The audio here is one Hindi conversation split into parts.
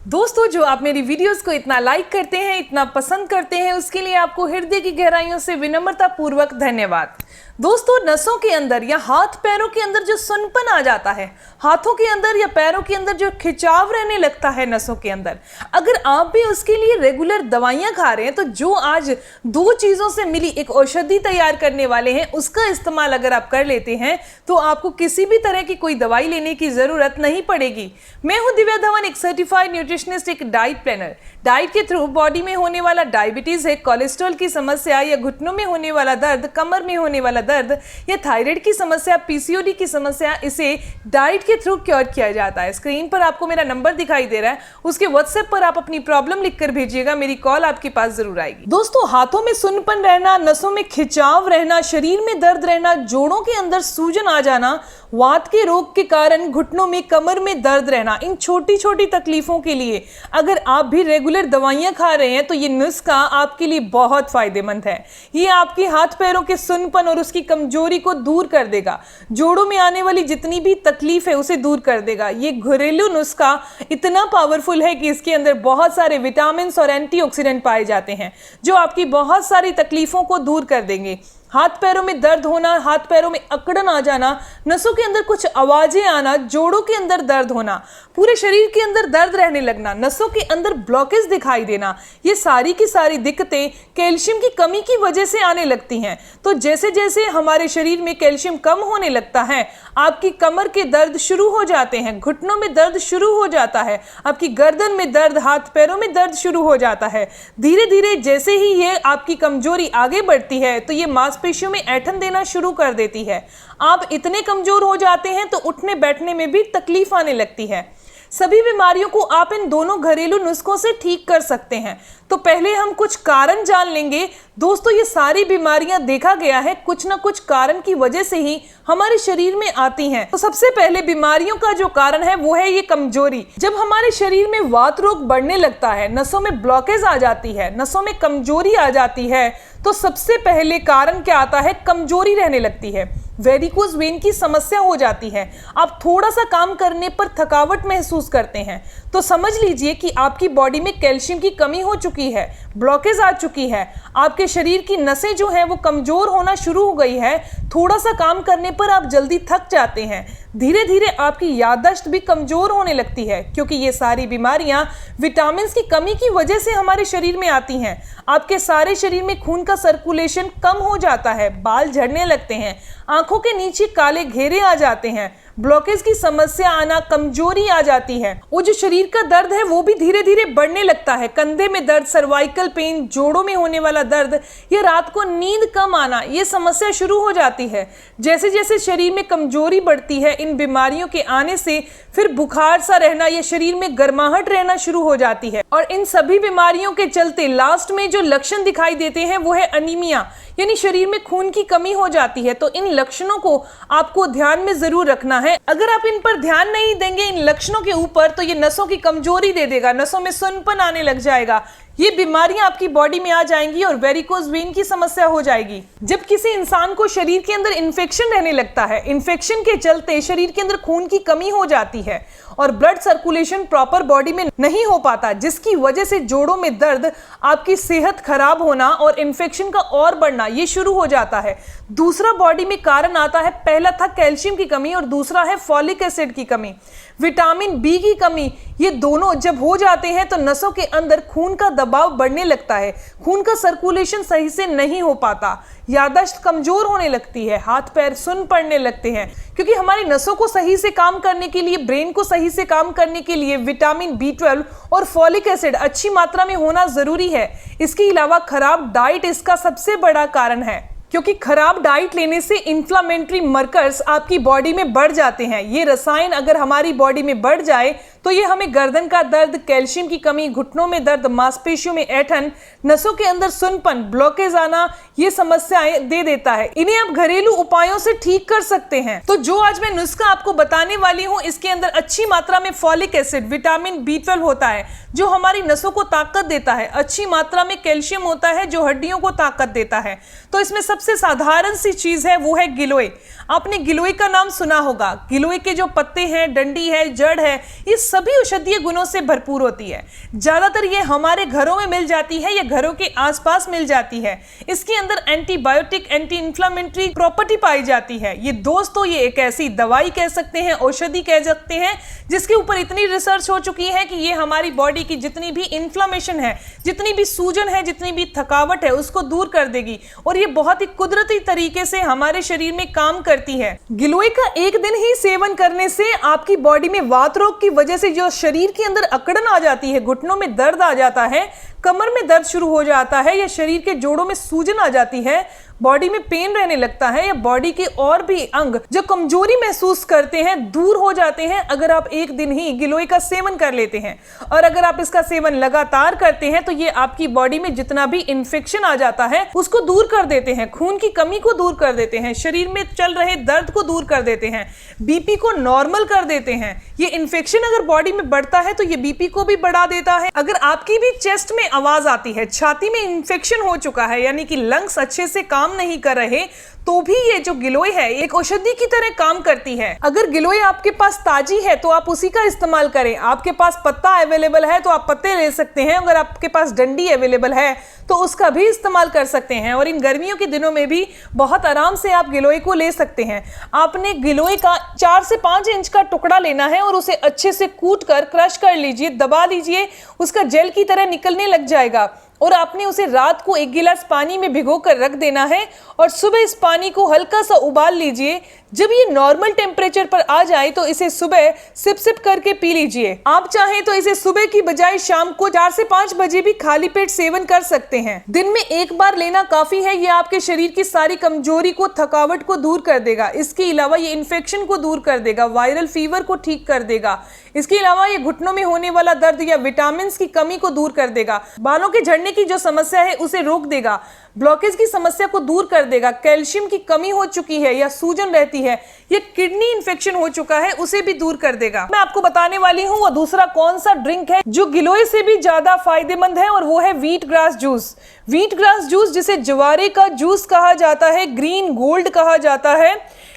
दोस्तों, जो आप मेरी वीडियोस को इतना लाइक करते हैं, इतना पसंद करते हैं, उसके लिए आपको हृदय की गहराइयों से विनम्रता पूर्वक धन्यवाद। दोस्तों, नसों के अंदर या हाथ पैरों के अंदर जो सुनपन आ जाता है, हाथों के अंदर या पैरों के अंदर जो खिंचाव रहने लगता है नसों के अंदर, अगर आप भी उसके लिए रेगुलर दवाइयां खा रहे हैं तो जो आज दो चीजों से मिली एक औषधि तैयार करने वाले हैं, उसका इस्तेमाल अगर आप कर लेते हैं तो आपको किसी भी तरह की कोई दवाई लेने की जरूरत नहीं पड़ेगी। मैं हूं दिव्या धवन, एक सर्टिफाइड न्यूट्रिशनिस्ट, एक डाइट प्लानर। डाइट के थ्रू बॉडी में होने वाला डायबिटीज है, कोलेस्ट्रॉल की समस्या या घुटनों में होने वाला दर्द, कमर में होने वाला दर्द या थायराइड की समस्या, पीसीओडी की समस्या, इसे डाइट के थ्रू क्योर किया जाता है। स्क्रीन पर आपको मेरा नंबर दिखाई दे रहा है, उसके व्हाट्सएप पर आप अपनी प्रॉब्लम लिखकर भेजिएगा, मेरी कॉल आपके पास जरूर आएगी। दोस्तों, हाथों में सुन्नपन रहना, नसों में खिंचाव रहना, शरीर में दर्द रहना, जोड़ों के अंदर सूजन आ जाना, वात के रोग के कारण घुटनों में, कमर में दर्द रहना, इन छोटी छोटी तकलीफों के लिए अगर आप भी रेगुलर दवाइयां खा रहे हैं तो ये नुस्खा आपके लिए बहुत फायदेमंद है। ये आपके हाथ पैरों के सुन्नपन और उसकी कमजोरी को दूर कर देगा, जोड़ों में आने वाली जितनी भी तकलीफ है उसे दूर कर देगा। ये घरेलू नुस्खा इतना पावरफुल है कि इसके अंदर बहुत सारे विटामिन और एंटीऑक्सीडेंट पाए जाते हैं जो आपकी बहुत सारी तकलीफों को दूर कर देंगे। हाथ पैरों में दर्द होना, हाथ पैरों में अकड़न आ जाना, नसों के अंदर कुछ आवाजें आना, जोड़ों के अंदर दर्द होना, पूरे शरीर के अंदर दर्द रहने लगना, नसों के अंदर ब्लॉकेज दिखाई देना, ये सारी की सारी दिक्कतें कैल्शियम की कमी की वजह से आने लगती हैं। तो जैसे जैसे हमारे शरीर में कैल्शियम कम होने लगता है, आपकी कमर के दर्द शुरू हो जाते हैं, घुटनों में दर्द शुरू हो जाता है, आपकी गर्दन में दर्द, हाथ पैरों में दर्द शुरू हो जाता है। धीरे धीरे जैसे ही ये आपकी कमजोरी आगे बढ़ती है तो ये मांसपेशियों में ऐंठन देना शुरू कर देती है। आप इतने कमजोर हो जाते हैं तो उठने बैठने में भी तकलीफ आने लगती है। सभी बीमारियों को आप इन दोनों घरेलू नुस्खों से ठीक कर सकते हैं। तो पहले हम कुछ कारण जान लेंगे। दोस्तों, ये सारी बीमारियां देखा गया है कुछ ना कुछ कारण की वजह से ही हमारे शरीर में आती हैं। तो सबसे पहले बीमारियों का जो कारण है वो है ये कमजोरी। जब हमारे शरीर में वात रोग बढ़ने लगता है, नसों में ब्लॉकेज आ जाती है, नसों में कमजोरी आ जाती है, तो सबसे पहले कारण क्या आता है? कमजोरी रहने लगती है, वेरिकोज वेन की समस्या हो जाती है। आप थोड़ा सा काम करने पर थकावट महसूस करते हैं तो समझ लीजिए कि आपकी बॉडी में कैल्शियम की कमी हो चुकी है, ब्लॉकेज आ चुकी है, आपके शरीर की नसें जो हैं वो कमजोर होना शुरू हो गई है। थोड़ा सा काम करने पर आप जल्दी थक जाते हैं, धीरे धीरे आपकी याददाश्त भी कमजोर होने लगती है, क्योंकि ये सारी बीमारियां विटामिन की कमी की वजह से हमारे शरीर में आती हैं। आपके सारे शरीर में खून का सर्कुलेशन कम हो जाता है, बाल झड़ने लगते हैं, आंखों के नीचे काले घेरे आ जाते हैं, ब्लॉकेज की समस्या आना, कमजोरी आ जाती है। वो जो शरीर का दर्द है वो भी धीरे धीरे बढ़ने लगता है। कंधे में दर्द, सर्वाइकल पेन, जोड़ों में होने वाला दर्द, या रात को नींद कम आना, ये समस्या शुरू हो जाती है। जैसे जैसे शरीर में कमजोरी बढ़ती है, इन बीमारियों के आने से फिर बुखार सा रहना या शरीर में गर्माहट रहना शुरू हो जाती है। और इन सभी बीमारियों के चलते लास्ट में जो लक्षण दिखाई देते हैं वो है अनीमिया, यानी शरीर में खून की कमी हो जाती है। तो इन लक्षणों को आपको ध्यान में जरूर रखना है। अगर आप इन पर ध्यान नहीं देंगे, इन लक्षणों के ऊपर, तो ये नसों की कमजोरी दे देगा, नसों में सुन्नपन आने लग जाएगा, ये बीमारियां आपकी बॉडी में आ जाएंगी और वेरिकोज वेन की समस्या हो जाएगी। जब किसी इंसान को शरीर के अंदर इन्फेक्शन रहने लगता है, इन्फेक्शन के चलते शरीर के अंदर खून की कमी हो जाती है और ब्लड सर्कुलेशन प्रॉपर बॉडी में नहीं हो पाता, जिसकी वजह से जोड़ों में दर्द, आपकी सेहत खराब होना और इन्फेक्शन का और बढ़ना ये शुरू हो जाता है। दूसरा बॉडी में कारण आता है, पहला था कैल्शियम की कमी और दूसरा है फॉलिक एसिड की कमी, विटामिन बी की कमी। ये दोनों जब हो जाते हैं तो नसों के अंदर खून का दबाव बढ़ने लगता है, खून का सर्कुलेशन सही से नहीं हो पाता, याददाश्त कमजोर होने लगती है, हाथ पैर सुन्न पड़ने लगते हैं, क्योंकि हमारी नसों को सही से काम करने के लिए, ब्रेन को सही से काम करने के लिए विटामिन B12 और फॉलिक एसिड अच्छी मात्रा में होना जरूरी है। इसके अलावा खराब डाइट इसका सबसे बड़ा कारण है, क्योंकि खराब डाइट लेने से इन्फ्लामेटरी मार्कर्स आपकी बॉडी में बढ़ जाते हैं। ये रसायन अगर हमारी बॉडी में बढ़ जाए तो ये हमें गर्दन का दर्द, कैल्शियम की कमी, घुटनों में दर्द, मांसपेशियों में ऐंठन, नसों के अंदर सुन्नपन, ब्लॉकेज आना, ये समस्याएं दे देता है। इन्हें आप घरेलू उपायों से ठीक कर सकते हैं। तो जो आज मैं नुस्खा आपको बताने वाली हूँ, इसके अंदर अच्छी मात्रा में फॉलिक एसिड, विटामिन B12 होता है जो हमारी नसों को ताकत देता है, अच्छी मात्रा में कैल्शियम होता है जो हड्डियों को ताकत देता है। तो इसमें सबसे साधारण सी चीज है वो है गिलोय। आपने गिलोय का नाम सुना होगा। गिलोय के जो पत्ते हैं, डंडी है, जड़ है, ये सभी औषधीय गुणों से भरपूर होती है। ज्यादातर ये हमारे घरों में मिल जाती है या घरों के आसपास मिल जाती है। इसके अंदर एंटीबायोटिक, एंटी इंफ्लेमेटरी प्रॉपर्टी पाई जाती है। ये दोस्तों ये एक ऐसी दवाई कह सकते हैं, औषधि कह सकते हैं, जिसके ऊपर इतनी रिसर्च हो चुकी है कि ये हमारी बॉडी की जितनी भी इन्फ्लेमेशन है, जितनी भी सूजन है, जितनी भी थकावट है, उसको दूर कर देगी और ये बहुत ही कुदरती तरीके से हमारे शरीर में काम करती है। गिलोय का एक दिन ही सेवन करने से आपकी बॉडी में वात रोग की वजह से जो शरीर के अंदर अकड़न आ जाती है, घुटनों में दर्द आ जाता है, कमर में दर्द शुरू हो जाता है या शरीर के जोड़ों में सूजन आ जाती है, बॉडी में पेन रहने लगता है या बॉडी के और भी अंग जो कमजोरी महसूस करते हैं दूर हो जाते हैं अगर आप एक दिन ही गिलोय का सेवन कर लेते हैं। और अगर आप इसका सेवन लगातार करते हैं तो ये आपकी बॉडी में जितना भी इन्फेक्शन आ जाता है उसको दूर कर देते हैं, खून की कमी को दूर कर देते हैं, शरीर में चल रहे दर्द को दूर कर देते हैं, बीपी को नॉर्मल कर देते हैं। ये इन्फेक्शन अगर बॉडी में बढ़ता है तो ये बीपी को भी बढ़ा देता है। अगर आपकी भी चेस्ट में आवाज आती है, छाती में इन्फेक्शन हो चुका है यानी कि लंग्स अच्छे से काम नहीं कर रहे, तो भी ये जो गिलोय है एक औषधि की तरह काम करती है। अगर गिलोय आपके पास ताजी है तो आप उसी का इस्तेमाल करें। आपके पास पत्ता अवेलेबल है तो आप पत्ते ले सकते हैं, अगर आपके पास डंडी अवेलेबल है तो उसका भी इस्तेमाल कर सकते हैं। और इन गर्मियों के दिनों में भी बहुत आराम से आप गिलोय को ले सकते हैं। आपने गिलोय का 4 से 5 इंच का टुकड़ा लेना है और उसे अच्छे से कूट कर क्रश कर लीजिए, दबा लीजिए, उसका जेल की तरह निकलने लग जाएगा। और आपने उसे रात को 1 गिलास पानी में भिगो कर रख देना है और सुबह इस पानी को हल्का सा उबाल लीजिए। जब ये नॉर्मल टेम्परेचर पर आ जाए तो इसे सुबह सिप सिप करके पी लीजिए। आप चाहें तो इसे सुबह की बजाय शाम को 4 से 5 बजे भी खाली पेट सेवन कर सकते हैं। दिन में एक बार लेना काफी है। ये आपके शरीर की सारी कमजोरी को, थकावट को दूर कर देगा। इसके अलावा ये इन्फेक्शन को दूर कर देगा, वायरल फीवर को ठीक कर देगा। इसके अलावा ये घुटनों में होने वाला दर्द या विटामिन की कमी को दूर कर देगा। बालों के झड़ने की जो समस्या है उसे रोक देगा। ब्लॉकेज की समस्या को दूर कर देगा। कैल्शियम की कमी हो चुकी है या सूजन रहती है या किडनी इन्फेक्शन हो चुका है उसे भी दूर कर देगा। मैं आपको बताने वाली हूँ वो दूसरा कौन सा ड्रिंक है जो गिलोय से भी ज्यादा फायदेमंद है और वो है wheat grass juice. Wheat grass juice जिसे ज्वारे का जूस कहा जाता है, ग्रीन गोल्ड कहा जाता है,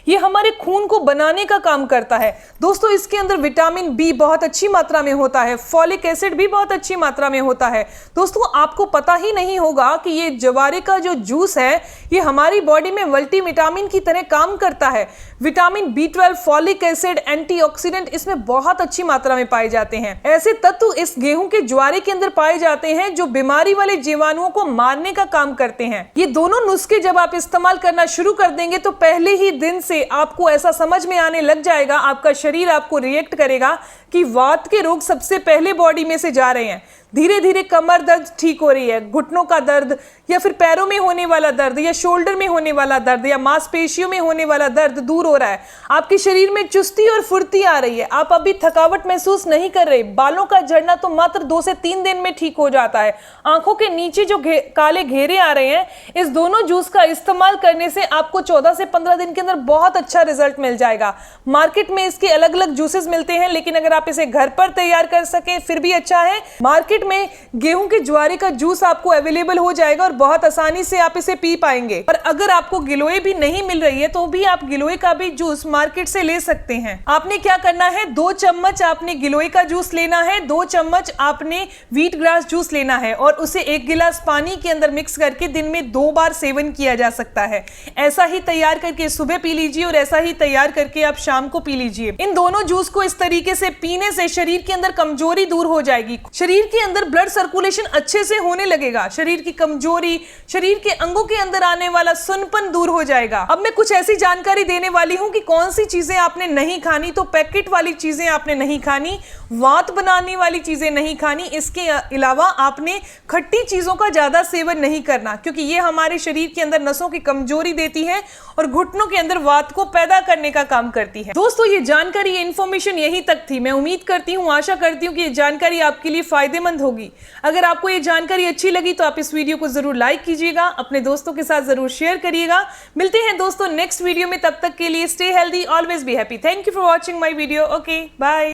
ये हमारे खून को बनाने का काम करता है। दोस्तों इसके अंदर विटामिन बी बहुत अच्छी मात्रा में होता है, फॉलिक एसिड भी बहुत अच्छी मात्रा में होता है। दोस्तों आपको पता ही नहीं होगा कि ये ज्वारे का जो जूस है ये हमारी बॉडी में मल्टीविटामिन की तरह काम करता है। Vitamin B12, folic acid, antioxidant इसमें बहुत अच्छी मात्रा में पाए जाते हैं। ऐसे तत्व इस गेहूं के ज्वारे के अंदर पाए जाते हैं जो बीमारी वाले जीवाणुओं को मारने का काम करते हैं। ये दोनों नुस्खे जब आप इस्तेमाल करना शुरू कर देंगे तो पहले ही दिन से आपको ऐसा समझ में आने लग जाएगा, आपका शरीर आपको रिएक्ट करेगा कि वात के रोग सबसे पहले बॉडी में से जा रहे हैं। धीरे धीरे कमर दर्द ठीक हो रही है, घुटनों का दर्द या फिर पैरों में होने वाला दर्द या शोल्डर में होने वाला दर्द या मांसपेशियों में होने वाला दर्द दूर हो रहा है। आपके शरीर में चुस्ती और फुर्ती आ रही है। आप अभी थकावट महसूस नहीं कर रहे। बालों का झड़ना तो मात्र 2 से 3 दिन में ठीक हो जाता है। आंखों के नीचे जो काले घेरे आ रहे हैं, इस दोनों जूस का इस्तेमाल करने से आपको 14 से 15 दिन के अंदर बहुत अच्छा रिजल्ट मिल जाएगा। मार्केट में इसके अलग अलग जूसेस मिलते हैं, लेकिन अगर आप इसे घर पर तैयार कर सके फिर भी अच्छा है। मार्केट में गेहूं के ज्वारे का जूस आपको अवेलेबल हो जाएगा और बहुत आसानी से आप इसे पी पाएंगे। और अगर आपको गिलोय भी नहीं मिल रही है तो भी आप गिलोय का भी जूस मार्केट से ले सकते हैं। आपने क्या करना है, 2 चम्मच आपने गिलोय का जूस लेना है, 2 चम्मच आपने व्हीट ग्रास जूस लेना है और उसे 1 गिलास पानी के अंदर मिक्स करके दिन में 2 बार सेवन किया जा सकता है। ऐसा ही तैयार करके सुबह पी लीजिए और ऐसा ही तैयार करके आप शाम को पी लीजिए। इन दोनों जूस को इस तरीके से पीने से शरीर के अंदर कमजोरी दूर हो जाएगी। शरीर के अंदर ब्लड सर्कुलेशन अच्छे से होने लगेगा। शरीर की कमजोरी, शरीर के अंगों के अंदर आने वाला सुनपन दूर हो जाएगा। अब मैं कुछ ऐसी जानकारी देने वाली हूं कि कौन सी चीजें आपने नहीं खानी। तो पैकेट वाली चीजें आपने नहीं खानी, वात बनाने वाली चीजें नहीं खानी। इसके अलावा आपने खट्टी चीजों का ज्यादा सेवन नहीं करना, क्योंकि ये हमारे शरीर के अंदर नसों की कमजोरी देती है और घुटनों के अंदर वात को पैदा करने का काम करती है। दोस्तों ये जानकारी, ये इंफॉर्मेशन यहीं तक थी। मैं उम्मीद करती हूँ, आशा करती हूँ कि ये जानकारी आपके लिए फायदेमंद होगी। अगर आपको ये जानकारी अच्छी लगी तो आप इस वीडियो को जरूर लाइक कीजिएगा, अपने दोस्तों के साथ जरूर शेयर करिएगा। मिलते हैं दोस्तों नेक्स्ट वीडियो में, तब तक के लिए stay healthy, always be happy. Thank you for watching my video. Okay, bye.